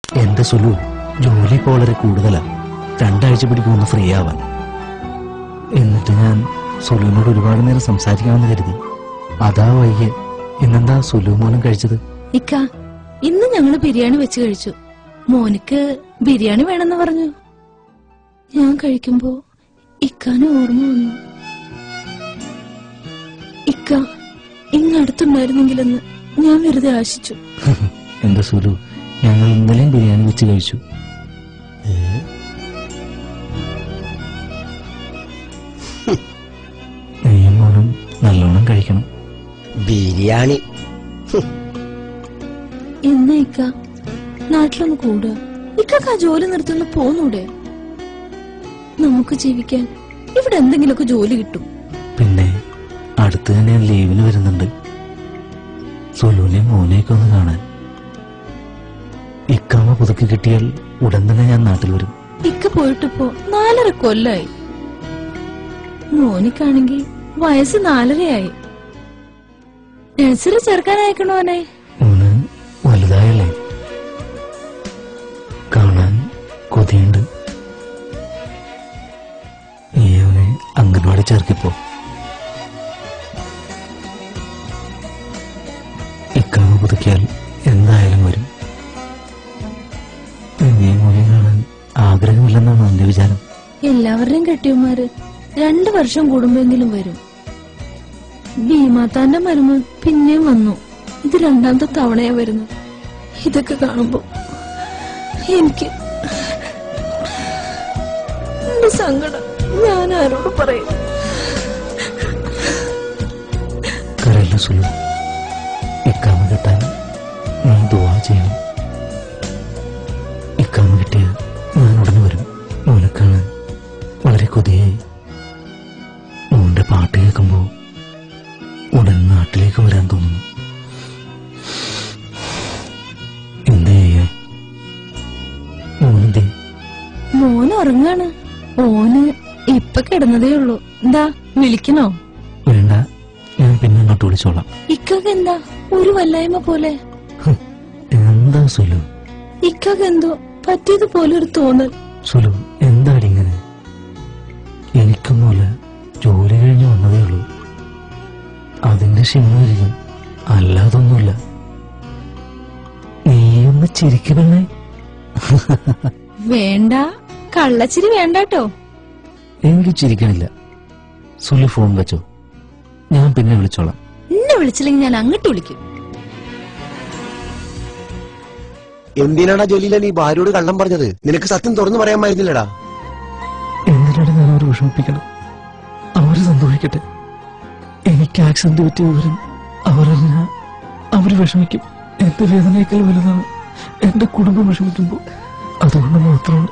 എന്റെ സുലു ജോലി ഇപ്പോൾ വളരെ കൂടുതലാ. 2 ആഴ്ച പിടിക്കുമെന്ന് ഫ്രീ ആവാൻ. എന്നിട്ട് ഞാൻ സുലുവിനോട് ഒരുപാട് നേരം സംസാരിക്കാമെന്ന് കരുതി. അതാ വയ്യ. ഇന്നെന്താ സുലു മോനും കഴിച്ചത്? ഇക്ക, ഇന്ന് ഞങ്ങള് ബിരിയാണി വെച്ച് കഴിച്ചു. മോനിക്ക് ബിരിയാണി വേണമെന്ന് പറഞ്ഞു. ഞാൻ കഴിക്കുമ്പോ ഇക്കാന് ഓർമ്മ വന്നു. ഇക്ക ഇങ്ങടുത്തുണ്ടായിരുന്നെങ്കിലെന്ന് ഞാൻ വെറുതെ ആശിച്ചു. എന്റെ സുലു, ഞങ്ങൾ ഇന്നലെയും ബിരിയാണി വെച്ച് കഴിച്ചു. നീയും മോനും നല്ലോണം കഴിക്കണം. ബിരിയാണി എന്നാ ഇക്ക നാട്ടിലൊന്ന് കൂടുക. ഇക്കൊക്കെ ആ ജോലി നിർത്തുന്ന പോന്നൂടെ? നമുക്ക് ജീവിക്കാൻ ഇവിടെ എന്തെങ്കിലുമൊക്കെ ജോലി കിട്ടും. പിന്നെ അടുത്ത് തന്നെ ഞാൻ ലീവിന് വരുന്നുണ്ട്. സുലുവിനെ മോനെയൊക്കെ ഒന്ന് കാണാൻ. ഇക്കാമ പുതുക്കി കിട്ടിയാൽ ഉടൻ തന്നെ ഞാൻ നാട്ടിൽ വരും. ഇക്ക പോയിട്ടിപ്പോ 4.5 കൊല്ലായി. മോനിക്കാണെങ്കി വയസ്സ് 4.5 നഴ്സറി ചേർക്കാനയക്കണോനെ. മോന് വലുതായല്ലേ? കാണാൻ കൊതിയുണ്ട്. നീ അവനെ അംഗൻവാടി ചേർക്കിപ്പോ. ഇക്കാമ പുതുക്കിയാൽ എന്തായാലും വരും. നീ മോനെ കാണാൻ ആഗ്രഹമില്ലെന്നാണ് എന്റെ വിചാരം. എല്ലാവരുടെയും കെട്ടിയന്മാര് 2 വർഷം കൂടുമ്പോഴെങ്കിലും വരും. ഭീമാത്താന്റെ മരുമൻ പിന്നെയും വന്നു. ഇത് 2ാമത്തെ തവണയാ വരുന്നത്. ഇതൊക്കെ കാണുമ്പോ എനിക്ക് എന്റെ സങ്കടം ഞാൻ ആരോട് പറയും? കരയില്ല സുലു. ഇക്കാമ കിട്ടാൻ നീ ദുആ ചെയ്യണം. ഇക്കാമ കിട്ടിയ ഞാൻ ഉടനെ വരും. മോനെ കാണാൻ വളരെ കൊതിയായി. മോന്റെ പാട്ട് കേൾക്കുമ്പോ ഉടൻ നാട്ടിലേക്ക് വരാൻ തോന്നുന്നു. എന്താ ചെയ്യാ? മോനെന്തേ? മോൻ ഉറങ്ങാണ്. ഓന് ഇപ്പൊ കിടന്നതേ ഉള്ളൂ. എന്താ വിളിക്കണോ? വേണ്ട, ഞാൻ പിന്നെ അങ്ങോട്ട് വിളിച്ചോളാം. ഇക്കൊക്കെ എന്താ ഒരു വല്ലായ്മ പോലെ? എന്താ സുലു? ഇക്കൊക്കെ എന്തോ പറ്റിയതുപോലെ ഒരു തോന്നൽ. സുലു, എന്താടിങ്ങനെ? എനിക്കൊന്നുമില്ല, ജോലി കഴിഞ്ഞ് വന്നതേ ഉള്ളൂ. അതിന്റെ ക്ഷീണമായിരിക്കും, അല്ലാതൊന്നുമില്ല. നീയൊന്ന് ചിരിക്കണേ. വേണ്ട, കള്ളച്ചിരി വേണ്ടാട്ടോ. എനിക്ക് ചിരിക്കണില്ല. സുലു ഫോൺ വെച്ചോ, ഞാൻ പിന്നെ വിളിച്ചോളാം. എന്നെ വിളിച്ചില്ലെങ്കിൽ ഞാൻ അങ്ങോട്ട് വിളിക്കും. എന്തിനാടാ ജോലിയില്ല നീ ഭാര്യയോട് കള്ളം പറഞ്ഞത്? നിനക്ക് സത്യം തുറന്നു പറയാമായിരുന്നില്ലടാ. എന്തിനാണ് ഞാൻ അവരെ വിഷമിപ്പിക്കണം? അവര് സന്തോഷിക്കട്ടെ. എനിക്ക് ആക്സിഡന്റ് പറ്റിയ വിവരം അവരറിഞ്ഞ അവര് വിഷമിക്കും. എന്റെ വേദനയേക്കാൾ വലുതാണ് എന്റെ കുടുംബം വിഷമിക്കുമ്പോ. അതുകൊണ്ട് മാത്രമാണ്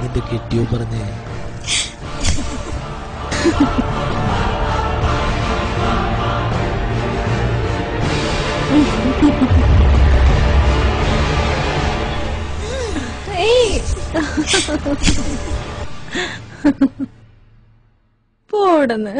നിന്റെ കെട്ടിയോ പറഞ്ഞേ? പോടന്ന്